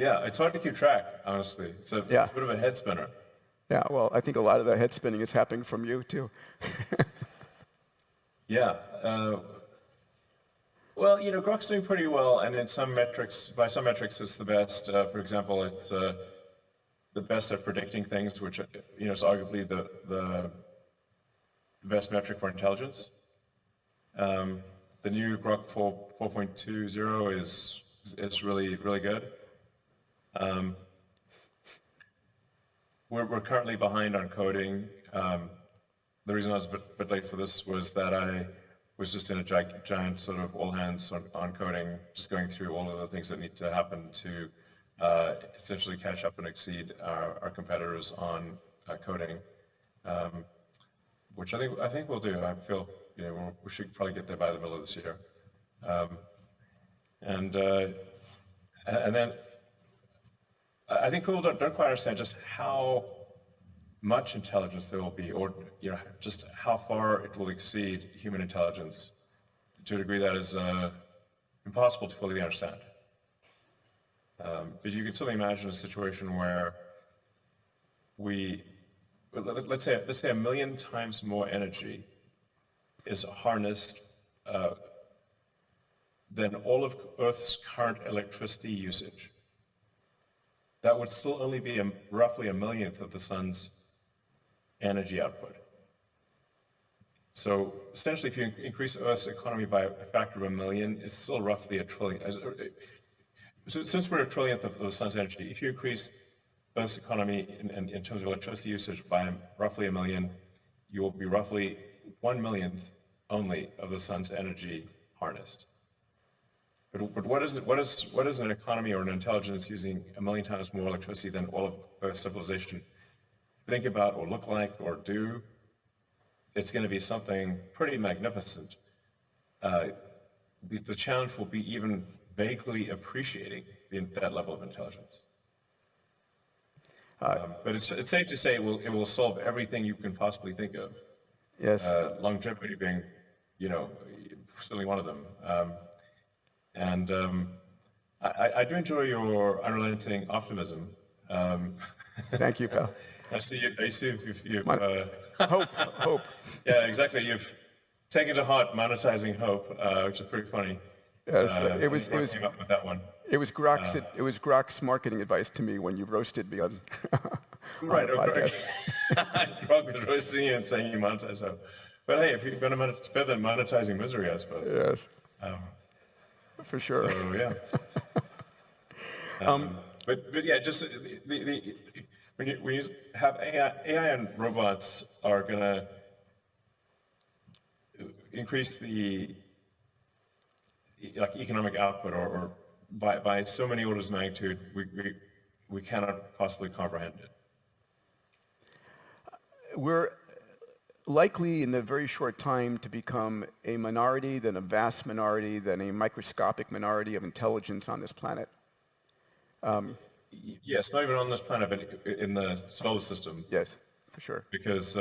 Yeah, it's hard to keep track, honestly. It's a bit of a head spinner. Yeah, well, I think a lot of the head spinning is happening from you, too. Yeah. Well, Grok's doing pretty well, and in some metrics, by some metrics, it's the best. For example, it's the best at predicting things, which is arguably the best metric for intelligence. The new Grok 4.20 is really good. We're currently behind on coding. The reason I was a bit late for this was that I was just in a giant sort of all hands on coding, just going through all of the things that need to happen to essentially catch up and exceed our competitors on coding, which I think we'll do. I feel we should probably get there by the middle of this year, and then I think people don't quite understand just how much intelligence there will be, or just how far it will exceed human intelligence to a degree that is impossible to fully understand. But you can certainly imagine a situation where let's say 1 million times more energy is harnessed than all of Earth's current electricity usage. That would still only be roughly 1/millionth of the sun's energy output. So essentially, if you increase Earth's economy by a factor of 1 million, it's still roughly a trillion. Since we're a trillionth of the sun's energy, if you increase Earth's economy in terms of electricity usage by roughly 1 million, you will be roughly 1/millionth only of the sun's energy harnessed. But what is an economy or an intelligence using 1 million times more electricity than all of Earth's civilization think about or look like or do? It's going to be something pretty magnificent. The challenge will be even vaguely appreciating that level of intelligence. But it's safe to say it will solve everything you can possibly think of. Yes. Longevity being, certainly one of them. And I do enjoy your unrelenting optimism. Thank you, pal. I see you've hope. Yeah, exactly. You've taken to heart monetizing hope, which is pretty funny. Yes, it was came up with that one. It was Grok's marketing advice to me when you roasted me on right. the podcast. Grok was roasting you and saying you monetize hope. But hey, if you're going to it's better than monetizing misery, I suppose. Yes. For sure. So yeah. But yeah, just when you have AI and robots are going to increase the economic output, or by so many orders of magnitude, we cannot possibly comprehend it. We're likely in the very short time to become a minority, then a vast minority, then a microscopic minority of intelligence on this planet. Yes, not even on this planet, but in the solar system. Yes, for sure. Because,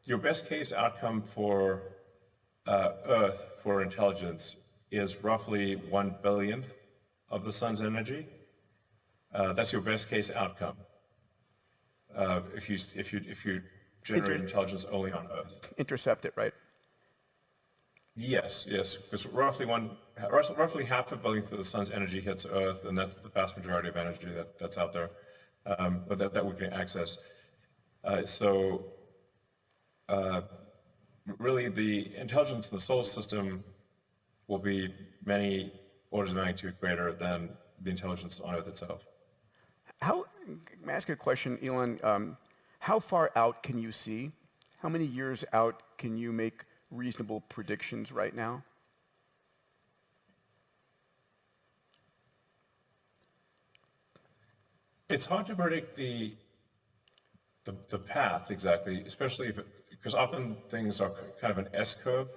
your best case outcome for Earth for intelligence is roughly 1/billionth of the sun's energy. That's your best case outcome. If you generate intelligence only on Earth. Intercept it, right? Yes, because roughly half a billionth of the sun's energy hits Earth, and that's the vast majority of energy that's out there, but that we can access. Really, the intelligence in the solar system will be many orders of magnitude greater than the intelligence on Earth itself. May I ask you a question, Elon? How far out can you see? How many years out can you make reasonable predictions right now? It's hard to predict the path exactly, especially because often things are kind of an S-curve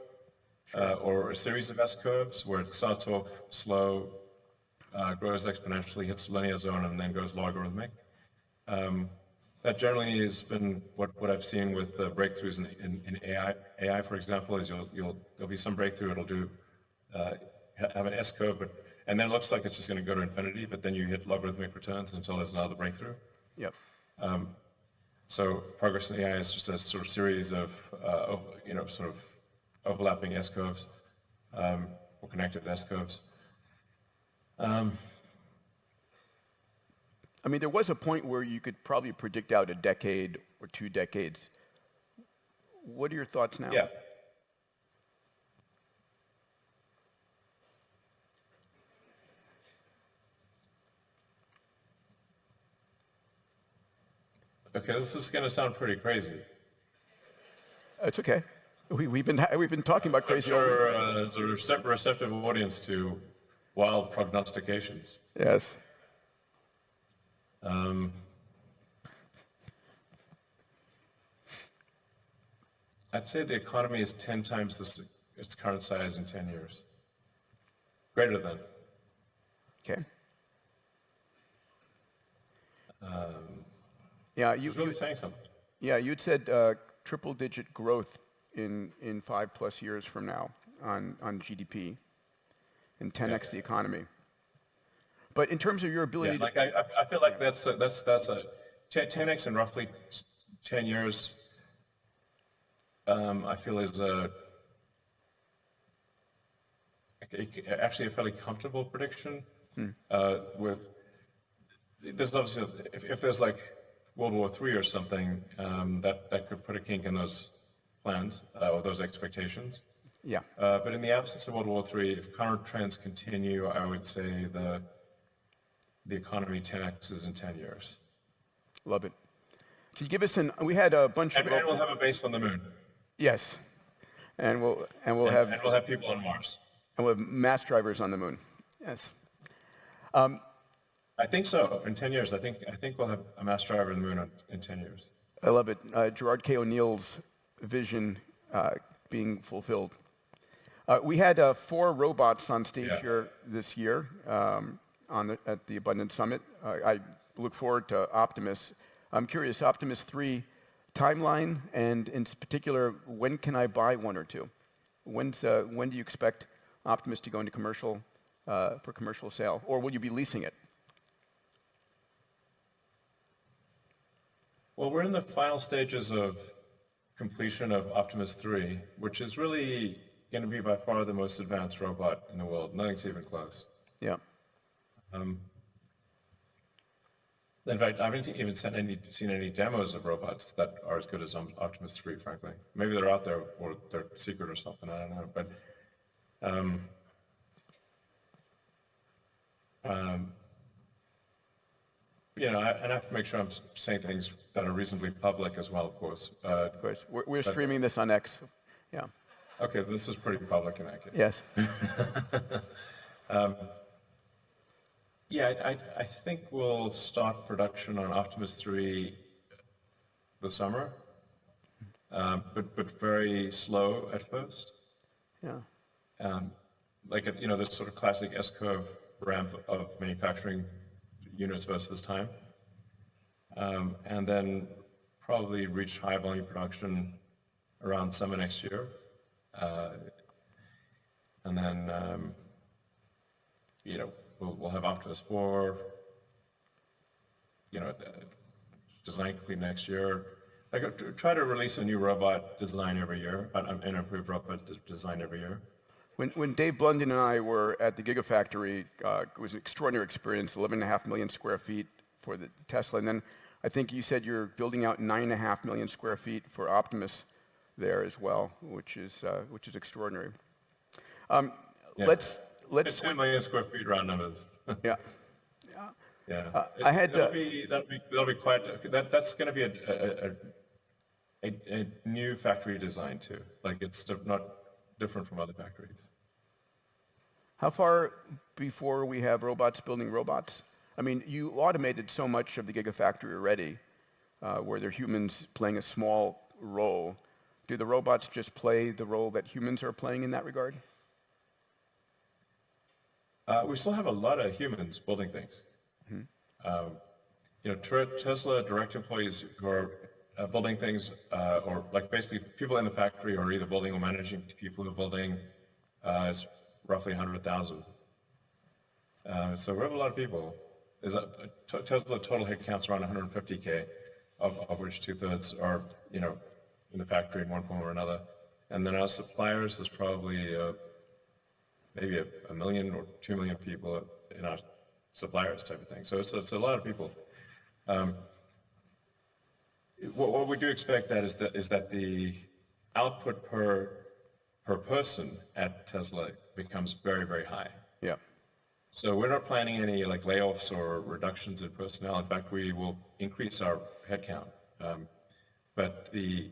or a series of S-curves where it starts off slow, grows exponentially, hits the linear zone, and then goes logarithmic. That generally has been what I've seen with breakthroughs in AI. AI, for example, is there'll be some breakthrough. It'll have an S-curve, but and then it looks like it's just going to go to infinity, but then you hit logarithmic returns until there's another breakthrough. Yep. So progress in AI is just a sort of series of, sort of overlapping S-curves, or connected S-curves. I mean, there was a point where you could probably predict out a decade or 2 decades. What are your thoughts now? Yeah. Okay, this is going to sound pretty crazy. It's okay. We've been talking about crazy already. There's a receptive audience to wild prognostications. Yes. I'd say the economy is 10 times its current size in 10 years. Greater than. Okay. Yeah, It's really saying something. Yeah, you'd said triple-digit growth in 5+ years from now on GDP, and 10x the economy. But in terms of your ability, I feel like that's a 10x in roughly 10 years. I feel is actually a fairly comfortable prediction. With there's obviously if there's like World War III or something, that could put a kink in those plans or those expectations. yeah, But in the absence of World War III, if current trends continue, I would say the economy 10x's in 10 years. love it. Can you give us we had a bunch And of we'll have a base on the moon. yes, and we'll And we'll have people on Mars. and we'll have mass drivers on the moon. Yes. I think so. In 10 years, I think we'll have a mass driver in the moon in 10 years. I love it. Gerard K. O'Neill's vision being fulfilled. We had 4 robots on stage here this year at the Abundance Summit. I look forward to Optimus. I'm curious, Optimus 3 timeline, and in particular, when can I buy 1 or 2? When do you expect Optimus to go into commercial for commercial sale, or will you be leasing it? Well, we're in the final stages of completion of Optimus 3, which is really going to be by far the most advanced robot in the world. Nothing's even close. Yeah. In fact, I haven't even seen any demos of robots that are as good as Optimus 3, frankly. Maybe they're out there or they're secret or something, I don't know. But I have to make sure I'm saying things that are reasonably public as well, of course. Of course. We're streaming this on X. Yeah. Okay, this is pretty public in that case. Yes. I think we'll start production on Optimus 3 this summer, but very slow at first. Yeah. The sort of classic S-curve ramp of manufacturing units versus time, and then probably reach high volume production around summer next year, and then we'll have Optimus 4, design complete next year. I try to release a new robot design every year, an improved robot design every year. When Dave Blunden and I were at the Gigafactory, it was an extraordinary experience, 11.5 million square feet for the Tesla. And then I think you said you're building out 9.5 million square feet for Optimus there as well, which is extraordinary. Let's 10 million square feet round numbers. Yeah. Yeah. That'll That'll be quite. That's going to be a new factory design too. Like it's not different from other factories. How far before we have robots building robots? I mean, you automated so much of the Gigafactory already, where there are humans playing a small role. Do the robots just play the role that humans are playing in that regard? We still have a lot of humans building things. Tesla direct employees who are building things, or like basically people in the factory are either building or managing people who are building, is roughly 100,000. So we have a lot of people. Tesla total headcount's around 150K, of which 2/3 are, in the factory in one form or another. And then our suppliers, there's probably maybe a million or 2 million people in our suppliers type of thing. So it's a lot of people. What we do expect is that the output per person at Tesla becomes very, very high. Yeah. So we're not planning any layoffs or reductions in personnel. In fact, we will increase our headcount. But the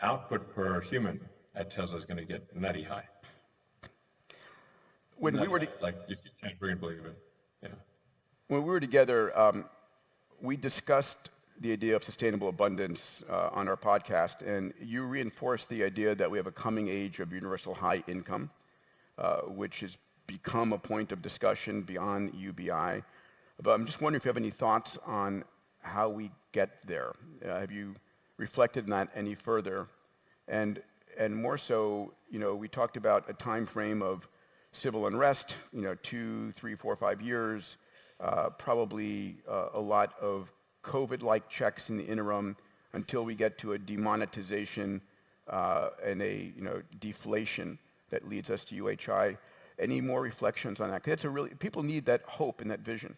output per human at Tesla is going to get nutty high. When we were you can't really believe it. Yeah. When we were together, we discussed the idea of sustainable abundance on our podcast, and you reinforced the idea that we have a coming age of universal high income, which has become a point of discussion beyond UBI. But I'm just wondering if you have any thoughts on how we get there. Have you reflected on that any further? And more so, we talked about a time frame of civil unrest, 2, 3, 4, 5 years, probably a lot of COVID-like checks in the interim until we get to a demonetization and a deflation that leads us to UHI. Any more reflections on that? Because people need that hope and that vision.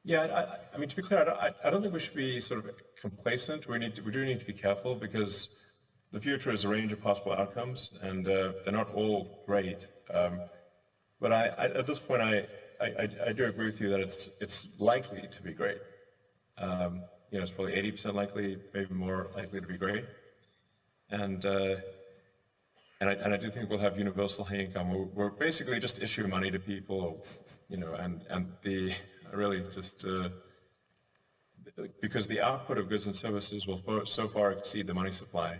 Yeah, I mean, to be clear, I don't think we should be sort of complacent. We do need to be careful because the future is a range of possible outcomes, and they're not all great. But at this point, I do agree with you that it's likely to be great. It's probably 80% likely, maybe more likely to be great. And I do think we'll have universal high income. We're basically just issue money to people, and the really just because the output of goods and services will so far exceed the money supply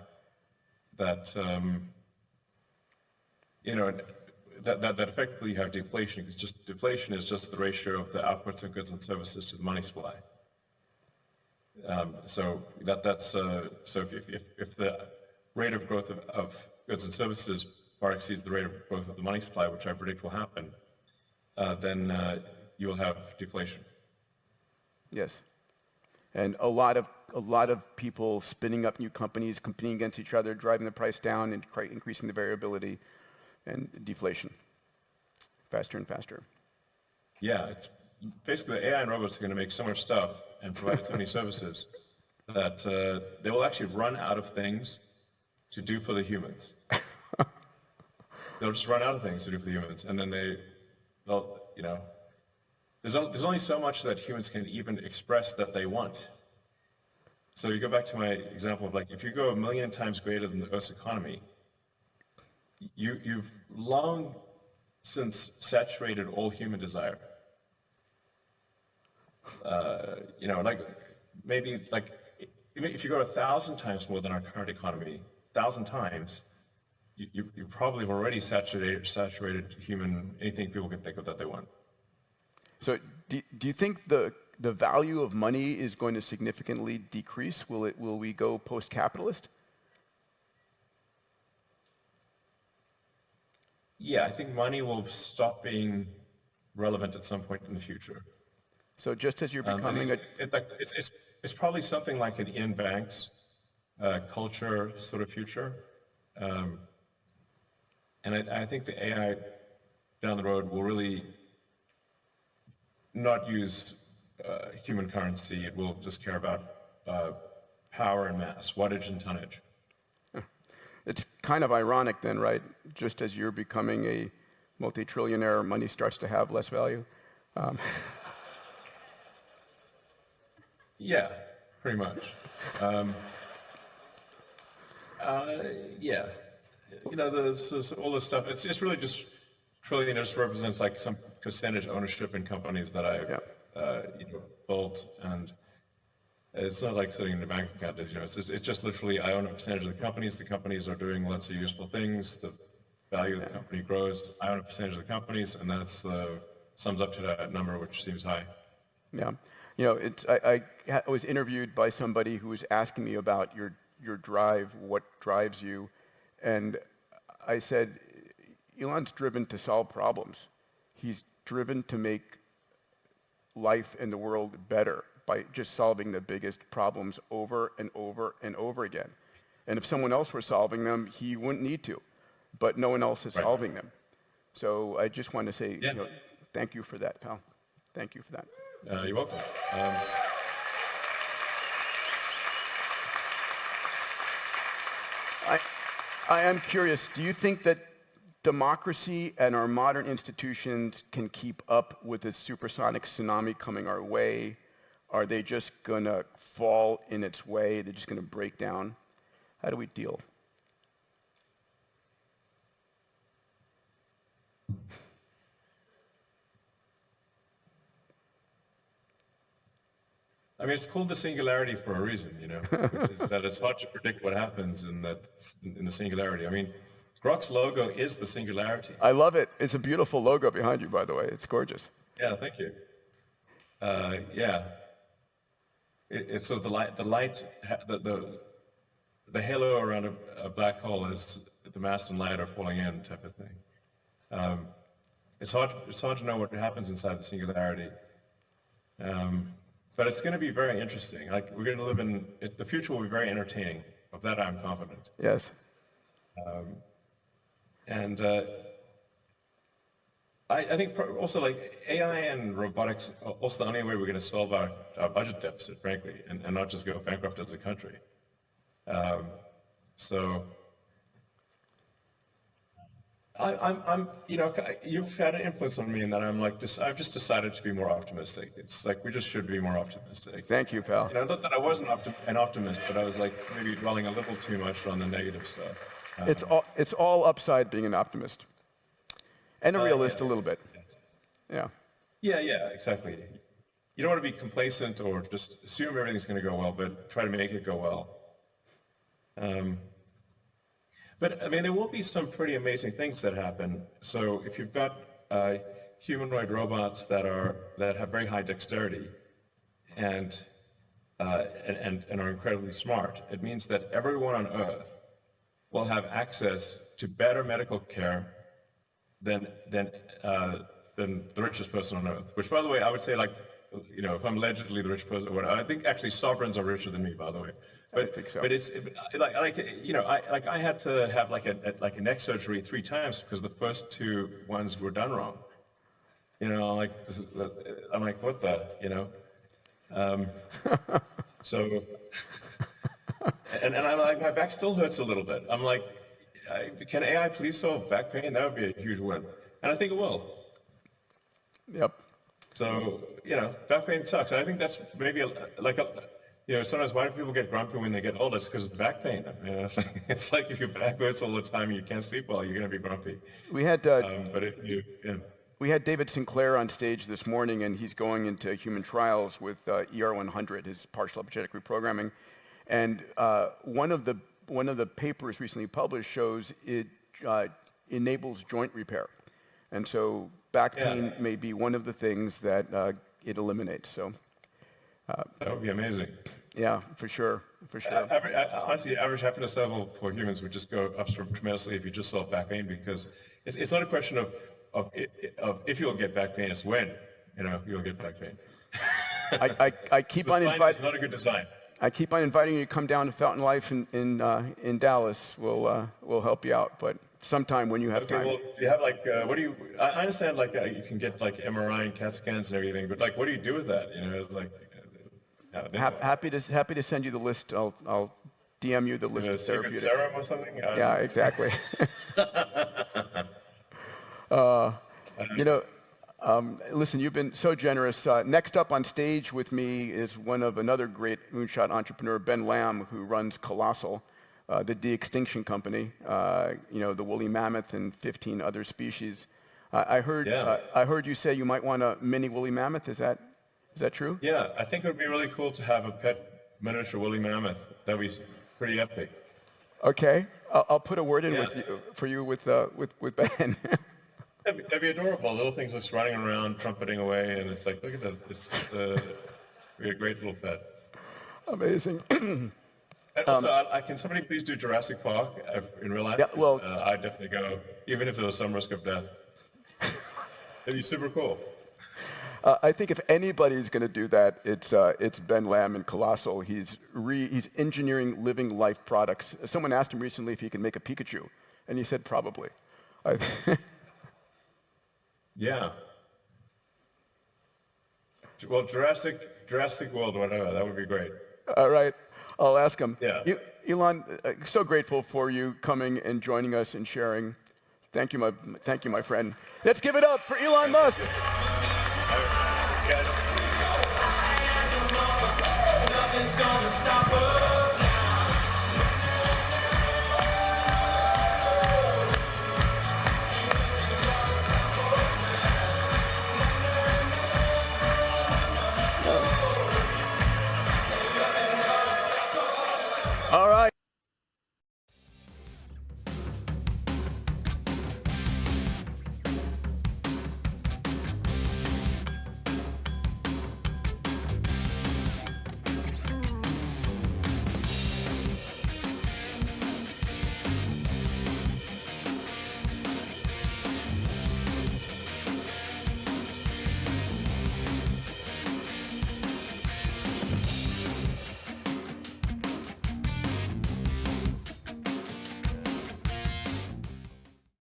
that that effectively you have deflation, because deflation is just the ratio of the outputs of goods and services to the money supply. So if the rate of growth of goods and services far exceeds the rate of growth of the money supply, which I predict will happen, then you will have deflation. Yes, and a lot of people spinning up new companies, competing against each other, driving the price down, and increasing the variability, and deflation, faster and faster. Yeah, it's basically the AI and robots are going to make so much stuff and provide so many services that they will actually run out of things to do for the humans. They'll just run out of things to do for the humans, and then there's only so much that humans can even express that they want. So you go back to my example of if you go 1 million times greater than the Earth's economy, you've long since saturated all human desire. Maybe if you go 1,000 times more than our current economy, 1,000 times, you probably have already saturated anything people can think of that they want. So do you think the value of money is going to significantly decrease? Will we go post-capitalist? Yeah, I think money will stop being relevant at some point in the future. So just as you're becoming it's probably something like an Ian Banks culture sort of future. And I think the AI down the road will really not use human currency. It will just care about power and mass, wattage and tonnage. It's kind of ironic then, right? Just as you're becoming a multi-trillionaire, money starts to have less value. Yeah, pretty much. Yeah. There's all this stuff. It's really just trillion just represents some percentage ownership in companies that I've built, and it's not like sitting in a bank account. It's just literally I own a percentage of the companies. The companies are doing lots of useful things. The value of the company grows. I own a percentage of the companies, and that's sums up to that number, which seems high. Yeah. I was interviewed by somebody who was asking me about your drive, what drives you, and I said, Elon's driven to solve problems. He's driven to make life in the world better by just solving the biggest problems over and over and over again. And if someone else were solving them, he wouldn't need to. But no one else is solving them. So I just want to say, thank you for that, pal. Thank you for that. You're welcome. I am curious, do you think that democracy and our modern institutions can keep up with this supersonic tsunami coming our way? Are they just going to fall in its way? They're just going to break down? How do we deal? I mean, it's called the singularity for a reason, you know, which is that it's hard to predict what happens in the singularity. I mean, Grok's logo is the singularity. I love it. It's a beautiful logo behind you, by the way. It's gorgeous. Yeah, thank you. It's so the halo around a black hole is the mass and light are falling in type of thing. It's hard to know what happens inside the singularity. But it's going to be very interesting. Like, we're going to live in, the future will be very entertaining. Of that, I'm confident. Yes. I think also, like, AI and robotics are also the only way we're going to solve our budget deficit, frankly, and not just go bankrupt as a country. So I'm, you know, you've had an influence on me in that I've just decided to be more optimistic. It's like we just should be more optimistic. Thank you, pal. You know, not that I wasn't an optimist, but I was like maybe dwelling a little too much on the negative stuff. It's all upside being an optimist. And a realist a little bit. Yeah. Yeah, exactly. You don't want to be complacent or just assume everything's going to go well, but try to make it go well. But I mean, there will be some pretty amazing things that happen. So if you've got humanoid robots that have very high dexterity and are incredibly smart, it means that everyone on Earth will have access to better medical care than the richest person on Earth. Which, by the way, I would say, like, you know, if I'm allegedly the rich person, or whatever, I think actually sovereigns are richer than me, by the way. But, I think so. But it's you know, I had to have like a neck surgery 3 times because the first 2 ones were done wrong. You know, like I'm like, what the, you know? So, and I'm like, my back still hurts a little bit. I'm like, can AI please solve back pain? That would be a huge win, and I think it will. Yep. So, you know, back pain sucks. And I think that's maybe you know, sometimes why do people get grumpy when they get old? It's because of back pain. You know, it's like if your back hurts all the time and you can't sleep well, you're going to be grumpy. We had yeah. We had David Sinclair on stage this morning, and he's going into human trials with ER100, his partial epigenetic reprogramming. And one of the papers recently published shows it enables joint repair, and so back pain may be one of the things that it eliminates. So. That would be amazing. Yeah, for sure. Honestly, average happiness level for humans would just go up tremendously if you just solve back pain, because it's not a question of if you'll get back pain, it's when, you know, you'll get back pain. I keep on inviting. It's not a good design. I keep on inviting you to come down to Fountain Life in Dallas. We'll help you out, but sometime when you have time. Well, do you have like what do you? I understand like you can get like MRI and CAT scans and everything, but like what do you do with that? You know, it's like. Happy to send you the list. I'll DM you the list of therapeutics. Serum or something? Yeah, exactly. You know, listen, you've been so generous. Next up on stage with me is another great moonshot entrepreneur, Ben Lamb, who runs Colossal, the de-extinction company. You know, the woolly mammoth and 15 other species. I heard you say you might want a mini woolly mammoth. Is that true? Yeah, I think it would be really cool to have a pet miniature woolly mammoth. That'd be pretty epic. Okay, I'll put a word in for you with Ben. That'd be adorable. Little things just running around, trumpeting away, and it's like, look at that. It's be a great little pet. Amazing. And also, can somebody please do Jurassic Park in real life? Yeah, well, I'd definitely go, even if there was some risk of death. It'd be super cool. I think if anybody's going to do that, it's Ben Lamb in Colossal. He's engineering living life products. Someone asked him recently if he can make a Pikachu, and he said probably. Yeah. Well, Jurassic World, whatever, that would be great. All right, I'll ask him. Yeah. Elon, so grateful for you coming and joining us and sharing. Thank you, my friend. Let's give it up for Elon Musk.